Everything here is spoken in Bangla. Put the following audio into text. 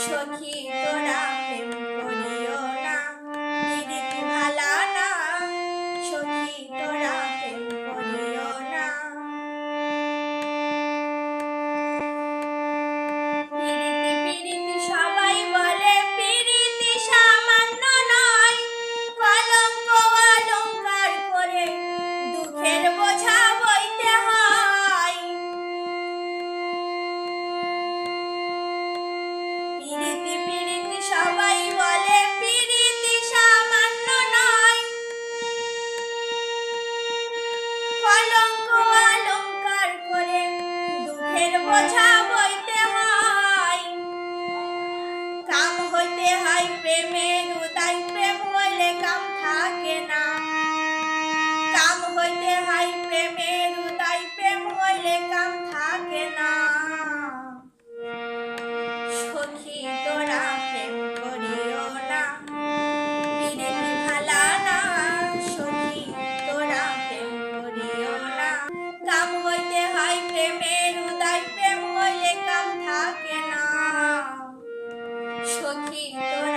সখী তোরা প্রেম করিও না, পিরিতি ভালা না। সখী তোরা প্রেম করিও না। পিরিতি পিরিতি সবাই বলে, পিরিতি সামান্য নয়। কলঙ্ক অলংকার করে দুঃখের বোঝা বইতে হয়। পিরিতি পিরিতি সবাই বলে, পিরিতি সামান্য নয়। কলঙ্ক অলংকার করে দুঃখের বোঝা বইতে হয়। কাম হইতে হয় প্রেমের উদয়, প্রেম হইলে কাম থাকে না। কাম হইতে হয় প্রেমের উদয়, প্রেম হইলে কাম থাকে না। সখী তোরা প্রেম করিও না, পিরিতি ভালা না। সখী তোরা প্রেম করিও না। কাম হইতে হয় প্রেমের উদয়, প্রেম হইলে কাম থাকে না। সখী তোরা